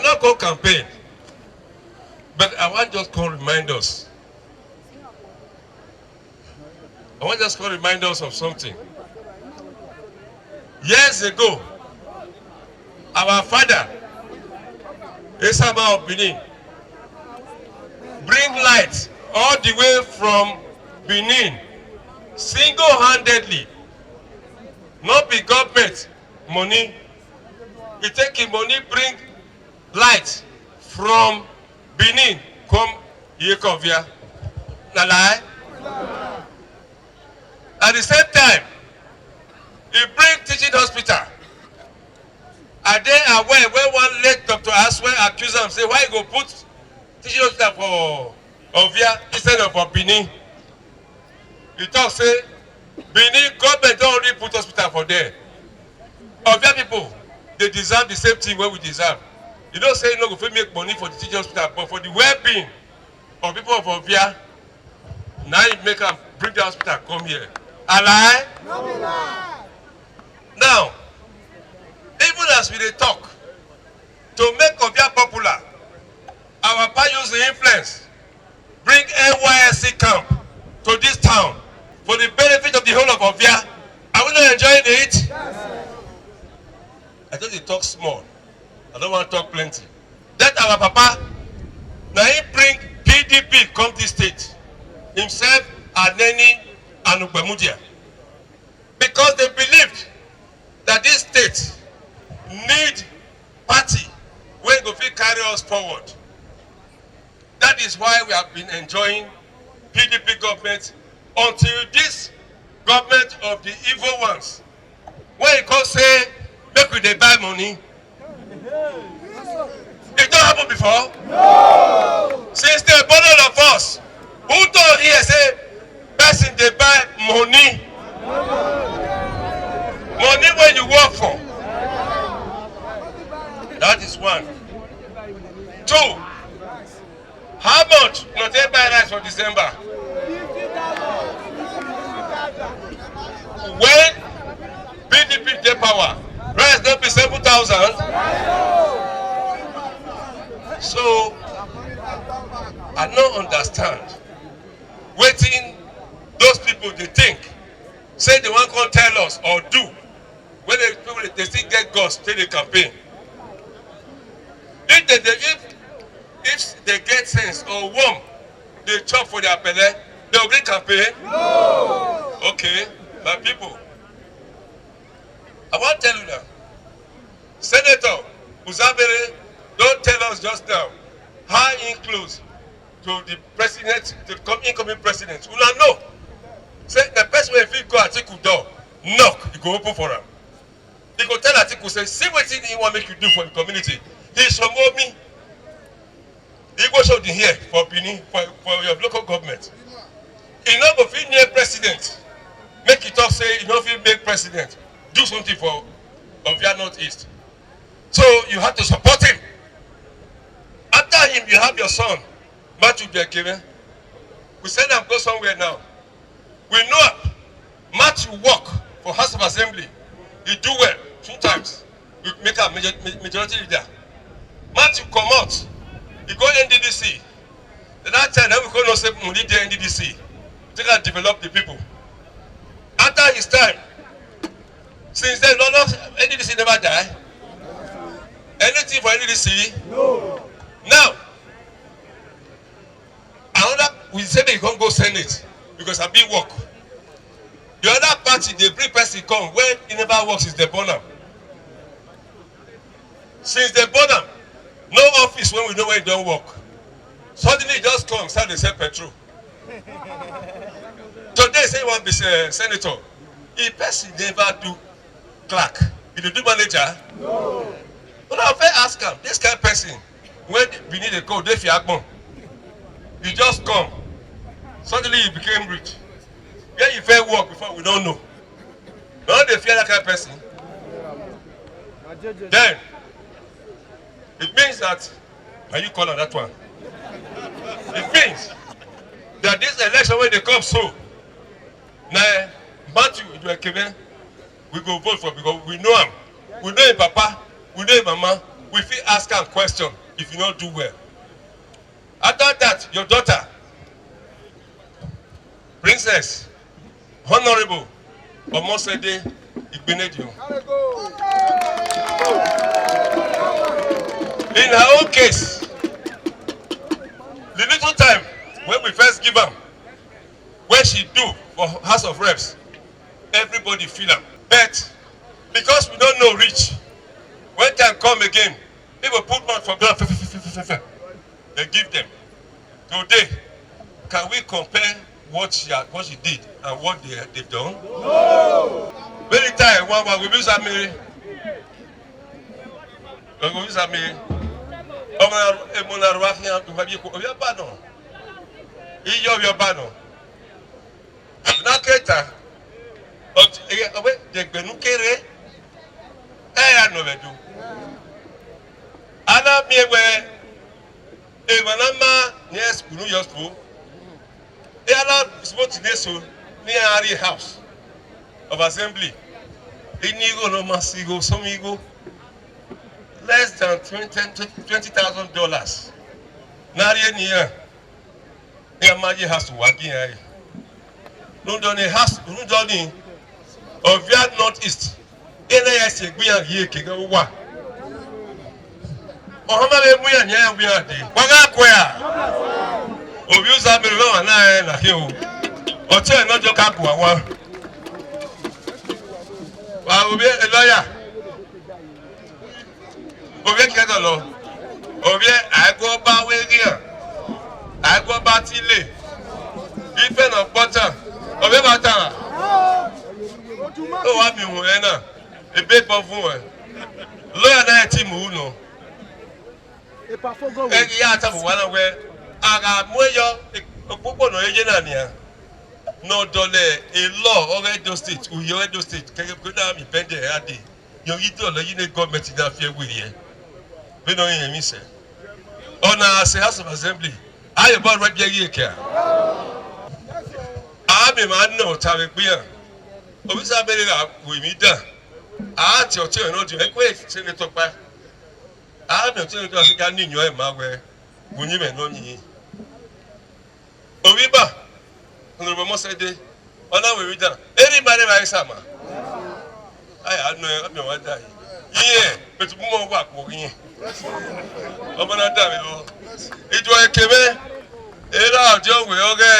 not go campaign, but I want just to remind us. I want just to remind us of something. Years ago, our father, Esaba of Benin, bring light all the way from Benin, single-handedly. Not be government money. We take the money, bring light from Benin, come Egor Ovia. Na lie? At the same time, he bring teaching hospital. Are they aware when one late doctor Aswe accuse him, say, why you go put teaching hospital for Ovia instead of for Benin? He talk, say, Benin government don't already put hospital for there. Ovia people, they deserve the same thing what we deserve. You don't say no go make money for the teaching hospital, but for the well-being of people of Ovia, now you make them bring the hospital come here. Ally? No be lie. Now, even as we dey talk, to make Ovia popular, our papa use the influence, bring NYSC camp to this town for the benefit of the whole of Ovia. Are we not enjoying it? Yes. I thought you talk small. I don't want to talk plenty. That our papa, now he bring PDP come this state. Himself, Aneni, and Ubemudia. Because they believed that this state need party where go fit carry us forward. That is why we have been enjoying PDP government until this government of the evil ones, when you come say, make we dey buy money. It don't happen before. No. Since they born all of us, who told here say, person they buy money? Money when you work for. That is one. Two, how much you they buy rice for December? When PDP take power, rice don't be 7,000. So I don't understand. Waiting, those people they think, say they want to tell us or do, when they still get guts till the campaign. If they get sense or warm, they chop for their pele, they will bring campaign. No. Okay, my people. I want to tell you now, Senator Uzabere, don't tell us just now how in close to the president, the incoming president. We don't know. Say the person when he go Atiku door, knock, you go open for him. He go tell Atiku, say, see what he want make you do for the community. He show me. He go show the here for Benin, for your local government. He not go fit near president. Make it talk say he not fit make president. Do something for Ovia Northeast. So you have to support him. After him, you have your son, Matthew Bekeme. We send him go somewhere now. We know Matthew work for House of Assembly. He do well 2 times. We make a majority leader. Matthew come out. He go NDDC. The that time, we go no say money there NDDC. They can develop the people. After his time, since then, NDDC never die. Anything for NDDC? No. Now, another we say they can't go Senate because I be work. The other party they bring person come when he never works is the burner. Since they burner, no office when we know where it don't work. Suddenly it just come start to sell petrol. Today say you want to be senator. If person never do clerk, you do manager. No. But I will ask him, this kind of person, when we need a code, they fear Agbon. You just come. Suddenly you became rich. Where you fair work before we don't know. Now they fear that kind of person. Then it means that, can you call on that one? It means that this election when they come so, now Matthew we go vote for because we know him. We know him papa, we know him mama, we fit ask am question if you no do well. After that, your daughter, Princess, Honorable Omosede Igbenedio. In her own case, the little time when we first give am, when she do for House of Reps, everybody feel am. But because we don't know reach, when time come again, people put mouth for ground, they give them. Today, can we compare what she did and what they've done? No. Very time, one we use Amiri. We use Amiri. Ovia bano. Iyo bano. Na keta. De gbenukere. Ya no vedu. Ana miewe emanama yes kunu yospo. Ala sport neso near Ari House of Assembly. Inigo no masigo somigo less than $20,000. Nari niya. Yamaji has to work in. Londoni has Londoni Ovia Northeast. NAS Egbiyan here kega wa. Ohamale Egbiyan nya Egbiyan de. Waga kwea. Ovia Zamiri wa na hill. Oche no joka kwa wa. Wa Ovia a lawyer. Ovia keda lo. Ovia I ba we here. I go ba tile. Ife no butter. Ovia butter. Oh, wa mi hu na. Ebe po fun e. Lawyer na team hu no. E pa fogo we. E ya ta bu wa na we. Aga moyo opopo no eje na ni a. No dole a law of Edo State, Uyo Edo State. Keke ko na mi pende e ade. Yo yi to lo yi ne government na fe we ye. We no yin mi se. Ona se House of Assembly. Ayo ba right ye ye ke. Abi ma no ta we pe an. Obi sa bere ga we mi dan. A ti o ti no di e ko e se ne to pa. A mi o ti no to se ka ni yan e ma we. Bunyi me no yin. Obi ba. Honorable Mosede. Ona we down. Anybody by sama. I know I'm your dad. Yeah, but more work walking. Omo na da me o. Ijo ekebe. Era ojo we oge.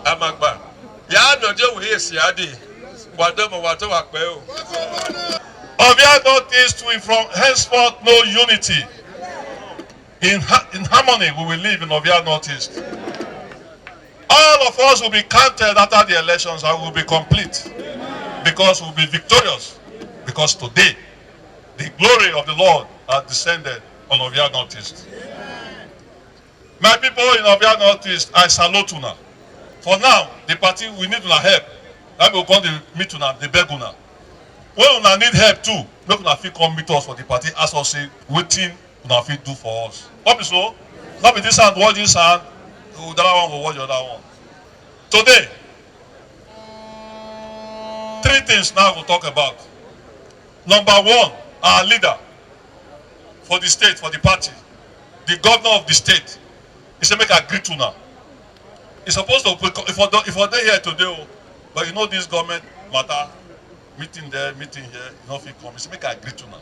Amagba. Ya no ojo we esi ade. Wado mo wato wa pe o. Ovia Northeast will from henceforth no unity. In harmony we will live in Ovia Northeast. All of us will be counted after the elections and will be complete because we will be victorious. Because today, the glory of the Lord has descended on Ovia Northeast. My people in Ovia Northeast, I salute you now. For now, the party, we need una help. That will come to meet una, the beg una. When una need help too, make una fit come meet us for the party, as us say, waiting una fit do for us. What be so? Not be this hand, watch this hand. The other one will watch the other one. Today, 3 things now we'll talk about. Number 1, our leader for the state, for the party, the governor of the state, he said make a greet to now. He's supposed to, if we're there here today, but you know this government matter, meeting there, meeting here, you know if he come, he said make a greet to now.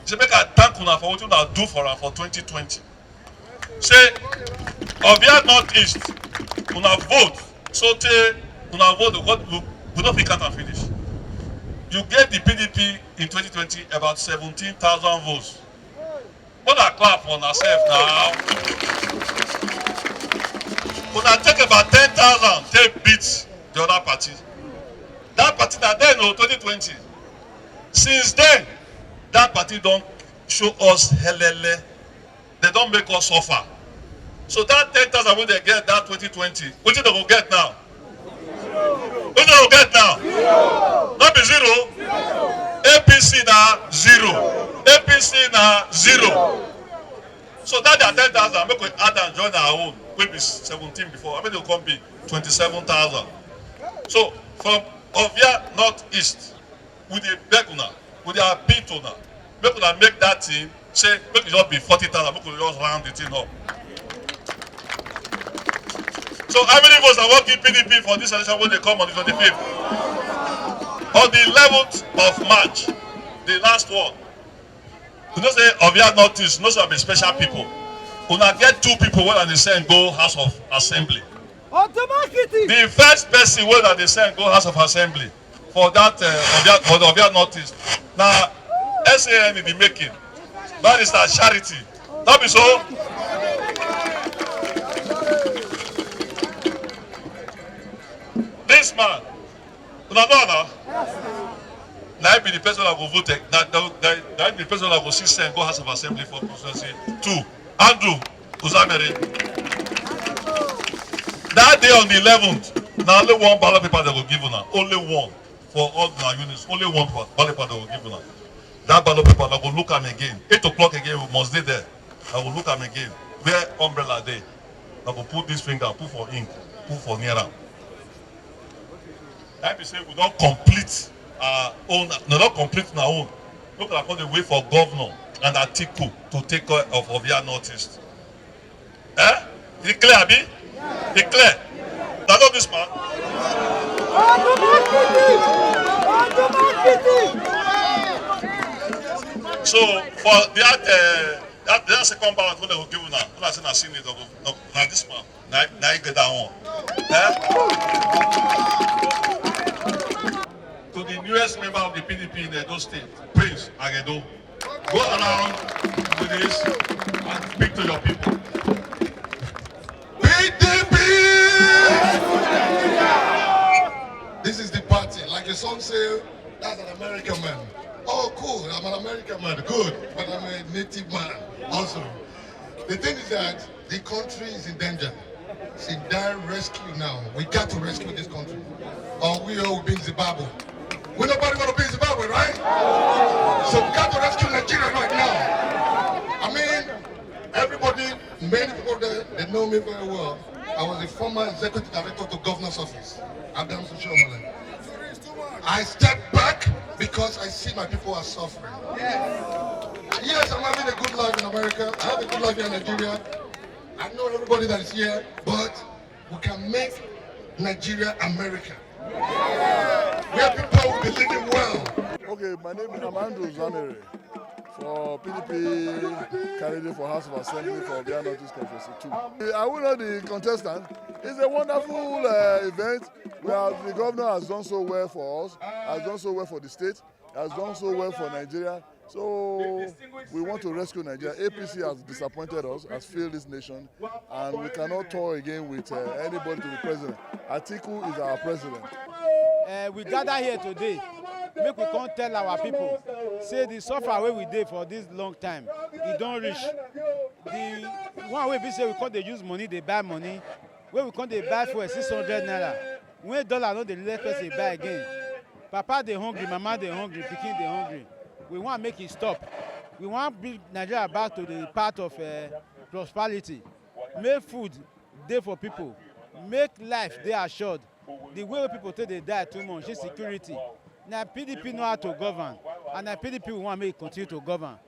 He said make a thank you now for what you now do for her for 2020. Say, Ovia Northeast, una vote, so una vote, we don't pick out and finish. You get the PDP in 2020 about 17,000 votes. What a clap for ourselves now. Una take about 10,000, take beat the other party. That party that then, 2020. Since then, that party don't show us helele. They don't make us suffer. So that 10,000 when they get that 2020, what do they go get now? What do they go get now? Not be 0. APC now 0. APC now 0. So that they are 10,000, make we add and join our own. We be 17 before. I mean, they will come be 27,000. So from Ovia Northeast, with the beg una, with the beat una, make that team say, make it just be 40,000, make we just round the thing up. So how many votes are working PDP for this election when they come on the 25th? On the 11th of March, the last one. You know say Ovia Northeast, no some be special people. Una get two people when they send go House of Assembly. The first person when they send go House of Assembly for that for the Ovia Northeast. Now SAN in the making. That is our charity. That be so. This man, una know now. Now be the person that will vote. That be the person that will see send go House of Assembly for constituency 2. Andrew Uzamere. That day on the 11th, now only one ballot paper they will give una. Only one for all the units. Only one ballot paper they will give una. That ballot paper I will look at me again. 8 o'clock again, we must be there. I will look at me again. Where umbrella day? I will put this finger, put for ink, put for near am. I be say we don't complete our own, no, not complete our own. Look at the way for governor and Atiku to take care of Ovia Northeast. Eh? Is it clear, Abi? Yeah. Is it clear? Now know this man. So for that second ballot when they will give you now, when I say I seen it, now this man, now you get that one. To the newest member of the PDP in Edo State, Prince Agedo, go around with this and speak to your people. PDP! This is the party. Like your son said, that's an American man. Oh, cool, I'm an American man, good, but I'm a native man also. The thing is that the country is in danger. It's in dire rescue now. We got to rescue this country. Or we will be in Zimbabwe. We nobody want to be in Zimbabwe, right? So we got to rescue Nigeria right now. I mean, everybody, many people there, they know me very well. I was a former executive director to governor's office. Adams Shomale. I stepped back because I see my people are suffering. Yes, I'm having a good life in America. I have a good life here in Nigeria. I know everybody that is here, but we can make Nigeria America. Where people will be living well. Okay, my name is Andrew Uzamere for PDP candidate for House of Assembly for Ovia Northeast Conference 2. I will know the contestant. It's a wonderful event where the governor has done so well for us, has done so well for the state, has done so well for Nigeria. So we want to rescue Nigeria. APC has disappointed us, has failed this nation, and we cannot tour again with anybody to be president. Atiku is our president. We gather here today, make we come tell our people, say the suffer wey we did for this long time, e don reach. The one wey be say we come dey use money, dey buy money, wey we come dey buy for 600 naira. When dollar no dey let person buy again. Papa dey hungry, mama dey hungry, pikin dey hungry. We want make it stop. We want bring Nigeria back to the path of prosperity. Make food dey for people. Make life dey assured. The way people take they die too much, insecurity. Now PDP know how to govern, and now PDP we want make it continue to govern.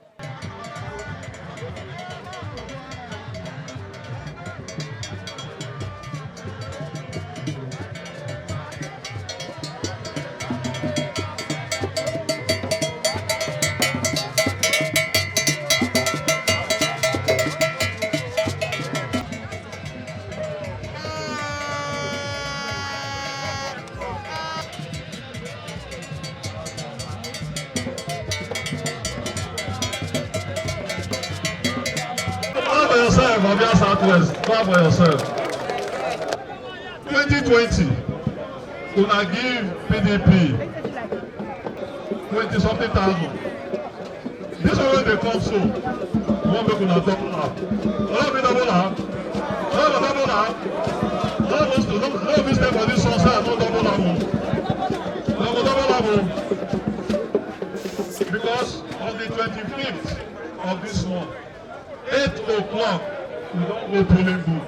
For yourself, Ovia Southwest. Clap for yourself. 2020, una give PDP 20-something thousand. This one when they come so, one make una double up. All be double up. All be double up. All be stay for this one side, no double up. No double up. Because on the 25th of this month, 8 o'clock, we don't go polling booth.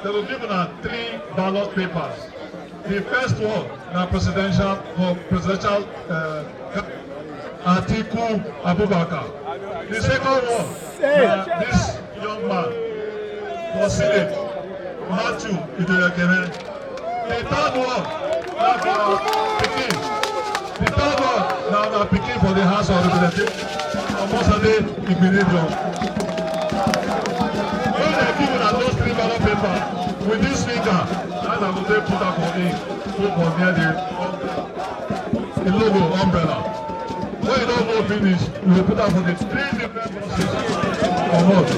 They will give us 3 ballot papers. The first one, now presidential Atiku Abubakar. The second one, this young man, Considerate, Matthew Idolekeme. The third one, Pikin. The third one, now Pikin for the House of Representatives. Omosade Igbenedion. When they give us those 3 ballot paper with this finger, and I will put up for me, put on near the logo umbrella. When you don't go finish, you will put up for the 3 different processes or what.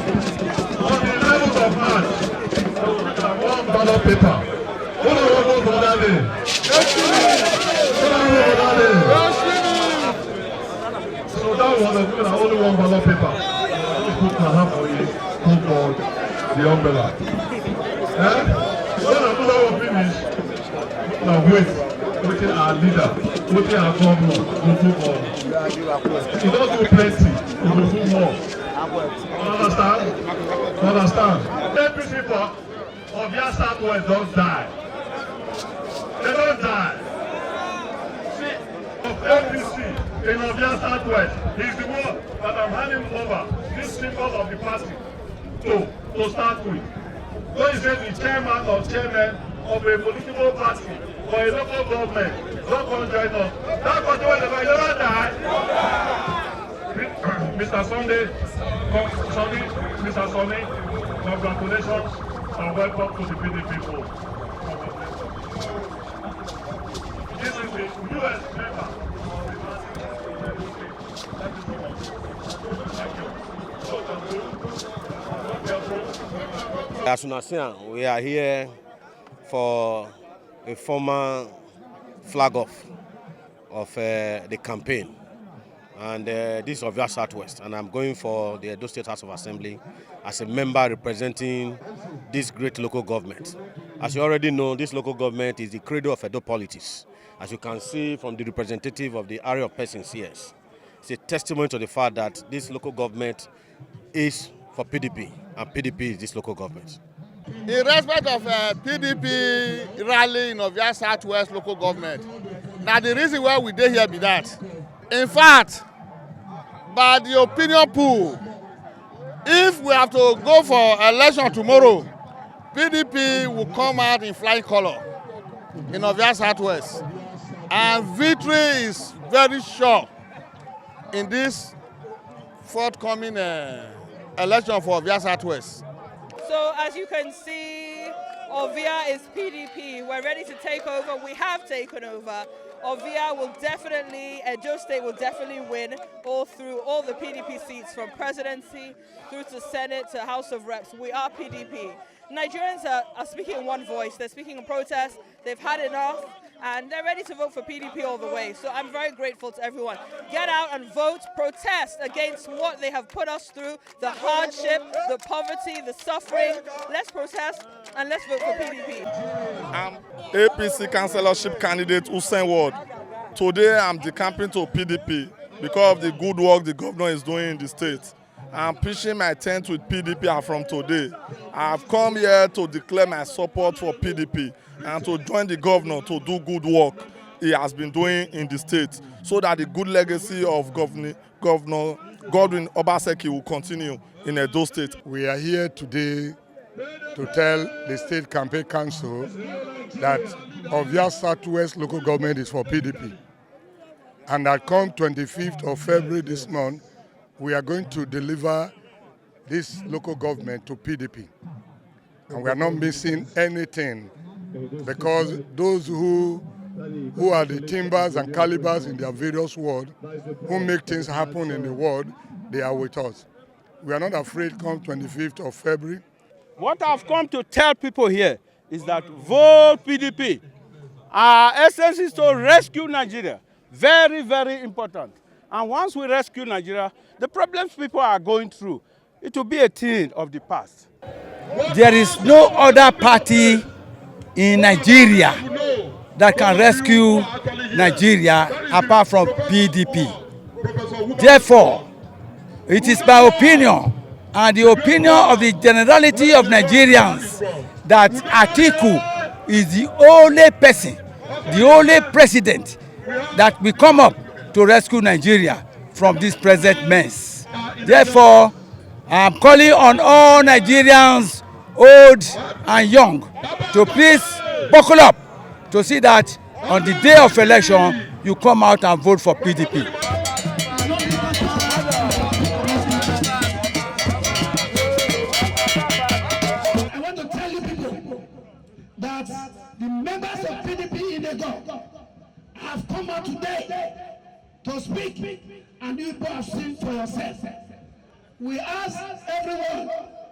On the 11th of March, we will put up 1 ballot paper. Who do you vote for that day? Who do you vote for that day? So that was only 1 ballot paper. Just put my hand for you, put on the umbrella. When I do that one finish, now wait. Waiting our leader, waiting our governor, will do more. He don't do plenty, he will do more. Understand? Understand? Every people of your Southwest don't die. They don't die. See, of FPC in Ovia Southwest, he's the one that I'm handing over this symbol of the party to start with. When you say the chairman or chairman of a political party or a local government, don't come join us. That party will never die. Mr. Sunday, Mr. Sonny, congratulations and welcome to the PDP board. This is the newest member of the party. As you see, we are here for a formal flag off of the campaign, and this is Ovia Southwest, and I'm going for the Edo State House of Assembly as a member representing this great local government. As you already know, this local government is the cradle of Edo politics. As you can see from the representative of the area of persons here, it's a testimony to the fact that this local government is for PDP, and PDP is this local government. In respect of PDP rally in Ovia Southwest local government, now the reason why we dey here be that. In fact, by the opinion poll, if we have to go for election tomorrow, PDP will come out in flying color in Ovia Southwest, and victory is very sure in this forthcoming election for Ovia Southwest. So as you can see, Ovia is PDP. We're ready to take over. We have taken over. Ovia will definitely, Edo State will definitely win through all the PDP seats, from presidency through to Senate to House of Reps. We are PDP. Nigerians are speaking in one voice. They're speaking in protest. They've had enough, and they're ready to vote for PDP all the way. So I'm very grateful to everyone. Get out and vote, protest against what they have put us through, the hardship, the poverty, the suffering. Let's protest and let's vote for PDP. I'm APC councillorship candidate Hussein Ward. Today I'm decamping to PDP because of the good work the governor is doing in the state. I'm pitching my tent with PDP from today. I've come here to declare my support for PDP and to join the governor to do good work he has been doing in the state, so that the good legacy of Governor Godwin Obaseki will continue in Edo State. We are here today to tell the State Campaign Council that Ovia Southwest local government is for PDP, and that come 25th of February this month, we are going to deliver this local government to PDP. And we are not missing anything, because those who are the timbers and calibers in their various wards, who make things happen in the world, they are with us. We are not afraid come 25th of February. What I've come to tell people here is that vote PDP. Our essence is to rescue Nigeria. Very, very important. And once we rescue Nigeria, the problems people are going through, it will be a thing of the past. There is no other party in Nigeria that can rescue Nigeria apart from PDP. Therefore, it is my opinion and the opinion of the generality of Nigerians that Atiku is the only person, the only president that will come up to rescue Nigeria from this present mess. Therefore, I'm calling on all Nigerians, old and young, to please buckle up to see that on the day of election, you come out and vote for PDP. I want to tell you people that the members of PDP in Egor have come out today to speak, and you people have seen for yourself. We ask everyone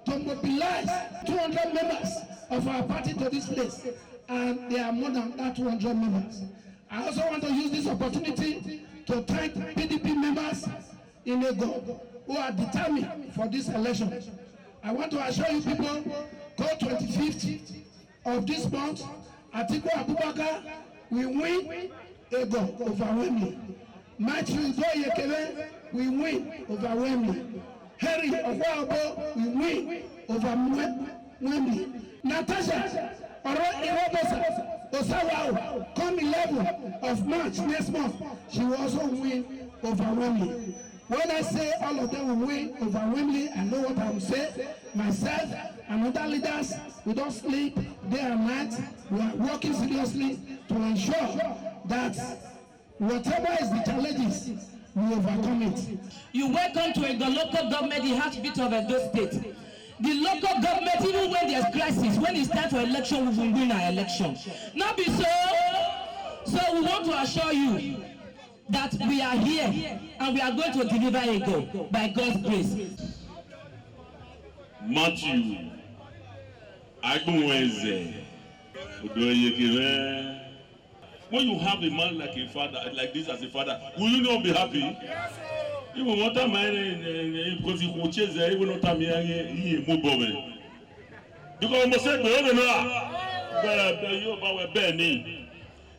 to mobilize 200 members of our party to this place, and there are more than that 200 members. I also want to use this opportunity to thank PDP members in Egor who are determined for this election. I want to assure you people, go 25th of this month, Atiku Abubakar will win Egor overwhelmingly. Matthew Yekele will win overwhelmingly. Harry Okwabo will win overwhelmingly. Natasha Irobosa Osawao, come 11th of March next month, she will also win overwhelmingly. When I say all of them will win overwhelmingly, I know what I will say. Myself and other leaders, we don't sleep day and night. We are working seriously to ensure that whatever is the challenges, we overcome it. You welcome to the local government, the heartbeat of Edo State. The local government, even when there's crisis, when it's time for election, we will win our election. Not be so. So we want to assure you that we are here and we are going to deliver Egor by God's grace. Matthew, when you have a man like a father, like this as a father, will you not be happy? Even what time because he will chase even what time he move over. Because we say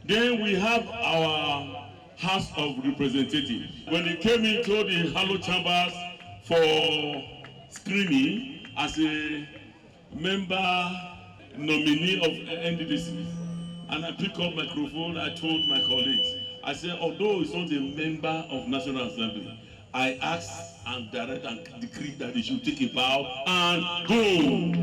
then we have our House of Representatives. When they came into the Hollow Chambers for screening as a member nominee of NDDC, and I pick up microphone, I told my colleagues, I said, although it's not a member of National Assembly, I asked and direct and decree that they should take a bow and go. In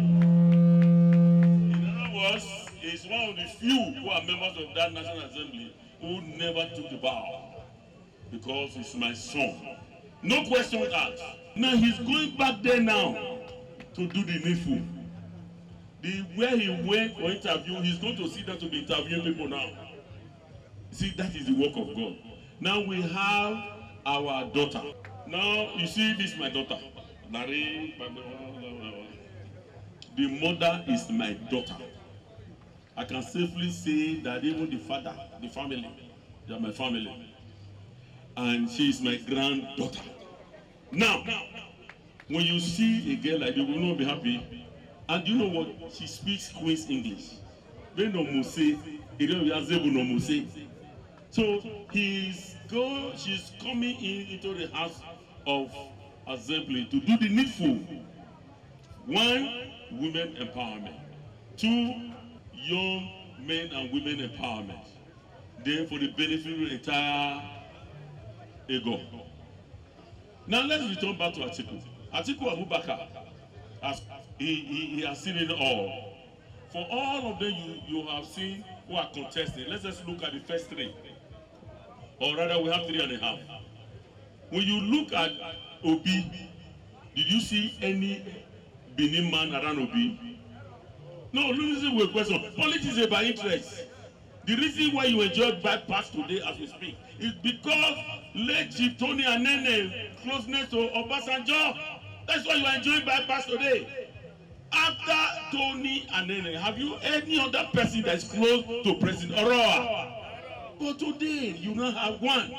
other words, it's one of the few who are members of that National Assembly who never took the bow, because he's my son. No question asked. Now he's going back there now to do the needful. Where he went for interview, he's going to sit down to be interviewing people now. See, that is the work of God. Now we have our daughter. Now you see, this is my daughter. The mother is my daughter. I can safely say that even the father, the family, they are my family. And she is my granddaughter. Now, when you see a girl like this, you will not be happy. And you know what? She speaks Queen's English. So she's coming into the House of Assembly to do the needful. 1, women empowerment. 2, young men and women empowerment. Then for the benefit of the entire Egor. Now let's return back to Atiku. Atiku Abubakar, he has seen it all. For all of them you have seen who are contesting, let's just look at the first 3. Or rather, we have 3.5. When you look at Obi, did you see any Benin man around Obi? No, listen to a question. Politics is about interest. The reason why you enjoy bypass today as we speak is because late Chief Tony Anene closeness to Obasanjo. That's why you are enjoying bypass today. After Tony Anene, have you any other person that is close to President Oroa? But today you now have one.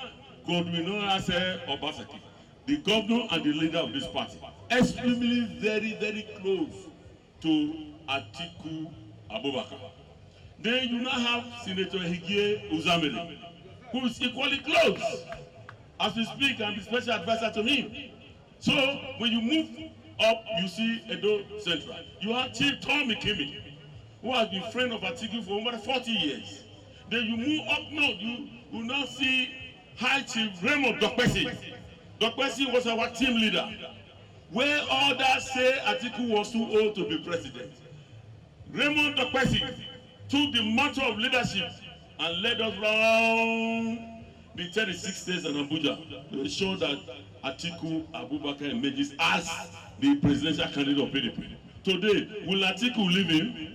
God will not say Obaseki, the governor and the leader of this party, extremely very close to Atiku Abubakar. Then you now have Senator Egor LGA, who is equally close as we speak and the special advisor to him. So when you move up, you see Edo Central. You have Chief Tommy Kimi, who has been friend of Atiku for over 40 years. Then you move up north, you will now see High Chief Raymond Dokpesi. Dokpesi was our team leader. where others say Atiku was too old to be president. Raymond Dokpesi took the mantle of leadership and led us round the 36 states in Abuja to ensure that Atiku Abubakar emerges as the presidential candidate of PDP. Today, will Atiku leave him?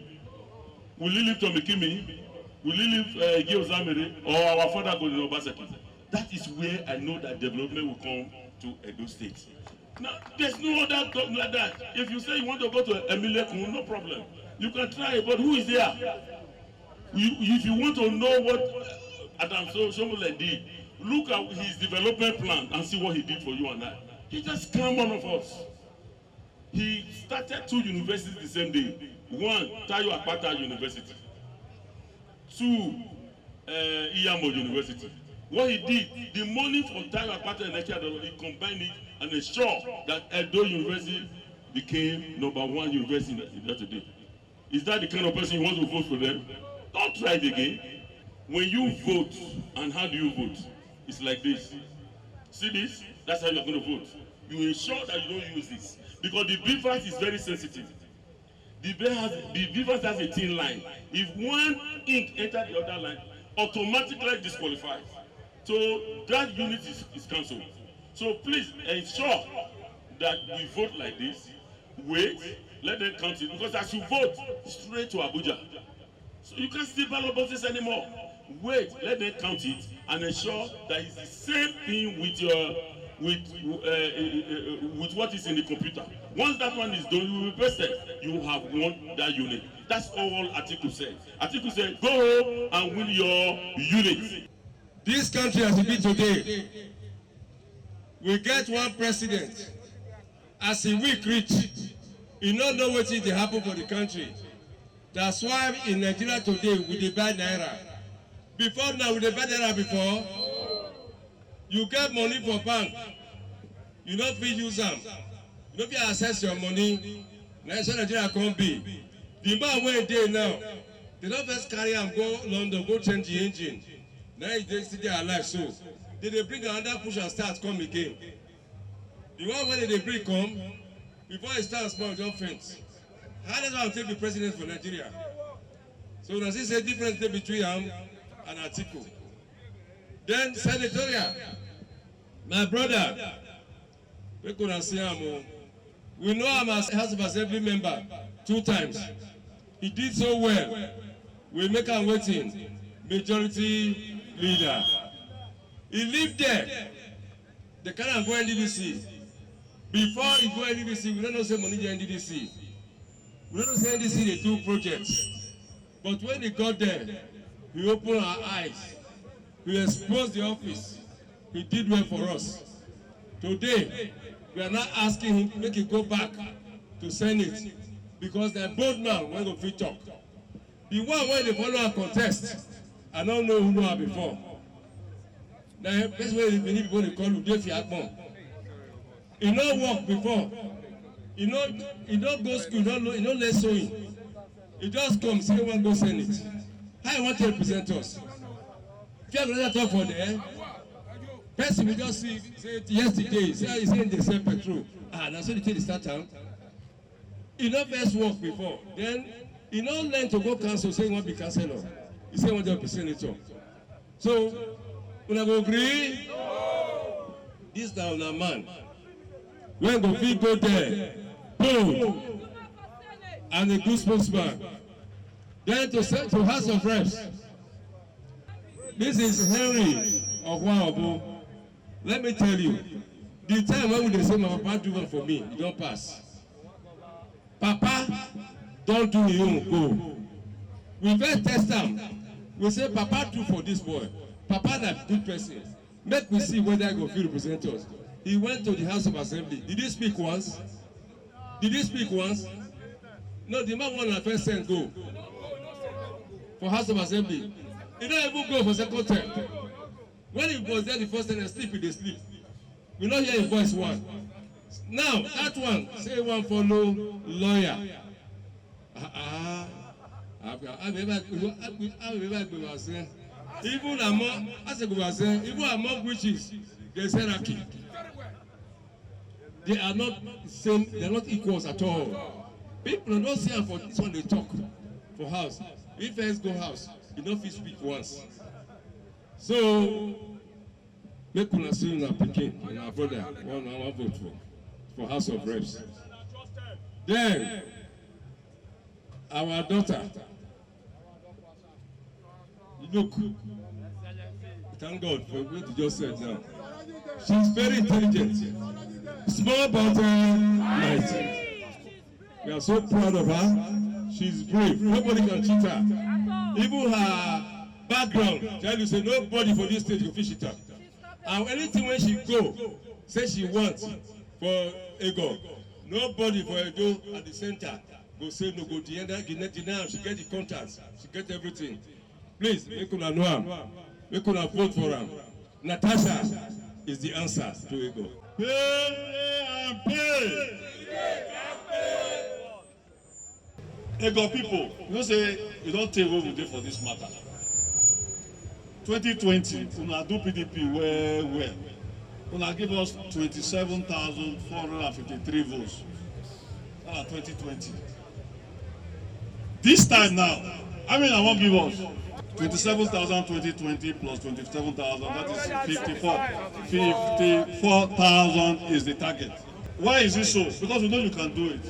Will he leave Tommy Kimi? Will he leave Egor LGA or our father Godwin Obaseki? That is where I know that development will come to Edo State. Now, there's no other talk like that. If you say you want to go to Emilekun, no problem. You can try, but who is there? If you want to know what Adam Shomole did, look at his development plan and see what he did for you and I. He just scammed one of us. He started 2 universities the same day. 1, Tayo Akpata University. 2, Iyamo University. What he did, the money for Tayo Akpata and Ekiadolo, he combined it and ensured that Edo University became #1 university in that today. Is that the kind of person you want to vote for them? Don't try it again. When you vote, and how do you vote? It's like this. See this? That's how you're going to vote. You ensure that you don't use this. Because the beavers is very sensitive. The beavers has a thin line. If one ink enters the other line, automatically disqualifies. So that unit is cancelled. So please ensure that we vote like this. Wait, let them count it. Because as you vote, straight to Abuja. So you can't steal ballot boxes anymore. Wait, let them count it and ensure that it's the same thing with your with what is in the computer. Once that one is done, you will be present. You have won that unit. That's all Atiku said. Atiku said, go home and win your unit. This country as it be today, we get one president. As a week reach, you don't know what is to happen for the country. That's why in Nigeria today, we dey buy naira. Before now, we dey buy naira before. You get money for bank, you don't fit use them. You don't fit access your money. That's what Nigeria can't be. The man where they now, they don't first carry and go London, go change the engine. Now they still there alive, so they bring another push and start come again. The one when they bring come, before it starts small, don't faint. How does one take the president for Nigeria? So does this a difference between him and Atiku? Then senatorial. My brother, we couldn't see him. We know him as House of Assembly member 2 times. He did so well. We make him waiting. Majority leader. He lived there. They cannot go NDDC. Before he go NDDC, we don't know say money to NDDC. We don't know say NDDC they do projects. But when he got there, he opened our eyes. He exposed the office. He did well for us. Today, we are not asking him to make him go back to Senate because the bold man when go fit talk. The one when they follow a contest, I don't know who know her before. Now, that's why many people they call Udefi Akbon. He not work before. He not go school. He not learn sewing. He just come say he want go Senate. How you want to represent us? If you have another talk for there, person will just see say yesterday say he say they sell petrol. That's what they start out. He not first work before. Then he not learn to go council say he want to be councillor. He say he want to be senator. So una go agree? This now na man. When go fit go there, boom, and a good spokesman. Then to House of Reps. This is Henry of Waobo. Let me tell you, the time when they say my papa do one for me, it don't pass. Papa don't do his own go. We first test him. We say Papa do for this boy. Papa na good person. Make we see whether I go feel represent us. He went to the House of Assembly. Did he speak once? Did he speak once? No, the man wanna first send go for House of Assembly. He don't even go for second term. When he was there the first time, sleep, he sleep. We not hear his voice one. Now that one say one follow lawyer. Even among witches, there's hierarchy. They are not same, they are not equals at all. People don't see them for this one they talk for house. If first go house, you don't fit speak once. So make una see una pikin and our brother one vote for House of Reps. Then our daughter, look, thank God for what you just said now. She's very intelligent, small but mighty. We are so proud of her. She's brave. Nobody can cheat her. Even her background tell you say nobody for this stage will fish it up. And anything when she go, say she wants for Egor, nobody for Edo at the center go say no, go deny her. She get the contacts, she get everything. Please, make una know am, make una vote for am. Natasha is the answer to Egor. Pay and pay. Egor people, you know say you don't take what we do for this matter. 2020, una do PDP well. Una give us 27,453 votes. That's 2020. This time now, I mean, I won't give us 27,000 2020 plus 27,000. That is 54,000 is the target. Why is it so? Because we know you can do it.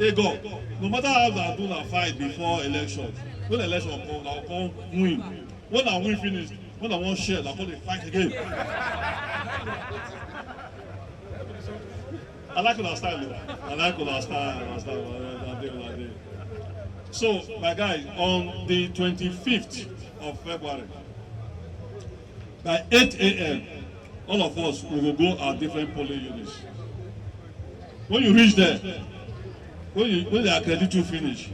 Egor, no matter how they do that fight before election, when election come, they'll come win. When I win finish, when I want share, they'll come fight again. I like our style. I like our style. So, my guys, on the 25th of February, by 8 a.m., all of us will go our different polling units. When you reach there, when they accredit you finish,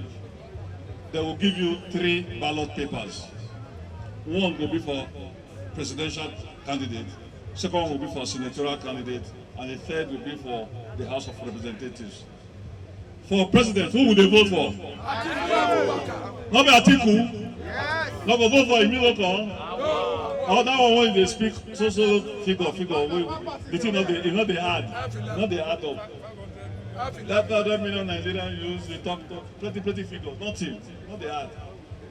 they will give you 3 ballot papers. One will be for presidential candidate, second will be for senatorial candidate, and the third will be for the House of Representatives. For president, who would they vote for? Not Atiku? Not go vote for Imiloko? Oh, that one when they speak, so figure. The thing not they add up. That 100 million Nigerian use, they talk pretty figures, nothing, not they add.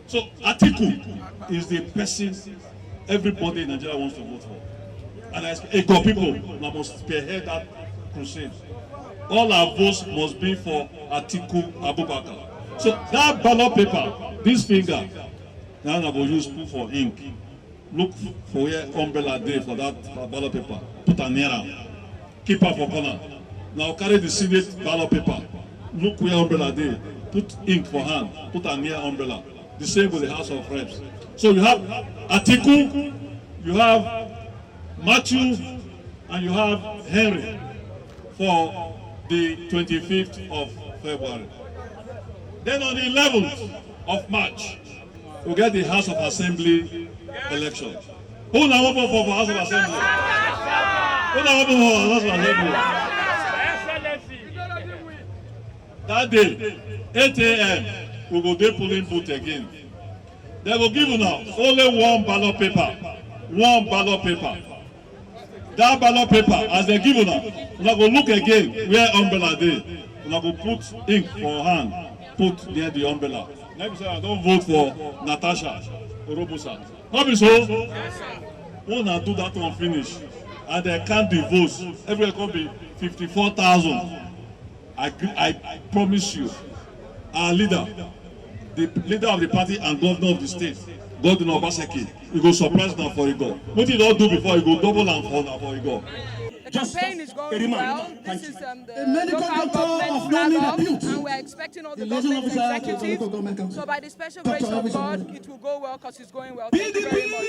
So Atiku is the person everybody in Nigeria wants to vote for. And as Egor people, we must spearhead that crusade. All our votes must be for Atiku Abubakar. So that ballot paper, this finger, now I will use put for ink. Look for where umbrella day for that ballot paper. Put a near am. Keep her for corner. Now carry the Senate ballot paper. Look where umbrella day. Put ink for hand. Put a near umbrella. The same with the House of Reps. So you have Atiku, you have Matthew, and you have Henry for the 25th of February. Then on the 11th of March, we get the House of Assembly election. Who now vote for House of Assembly? Who now vote for House of Assembly? That day, 8 a.m., we go dey polling booth again. They will give you now only one ballot paper. One ballot paper. That ballot paper, as they give you now, we go look again where umbrella dey. We go put ink for hand, put near the umbrella. Let me say I don't vote for Natasha Orobusa. Not be so. When I do that one finish, and they count the votes, everybody can be 54,000. I promise you, our leader, the leader of the party and governor of the state, Governor Obaseki, he go surprise now for Egor. What did he not do before? He go double and for Egor. The campaign is going well. This is the local government flag off, and we're expecting all the government executives. So by the special grace of God, it will go well because it's going well. Thank you very much.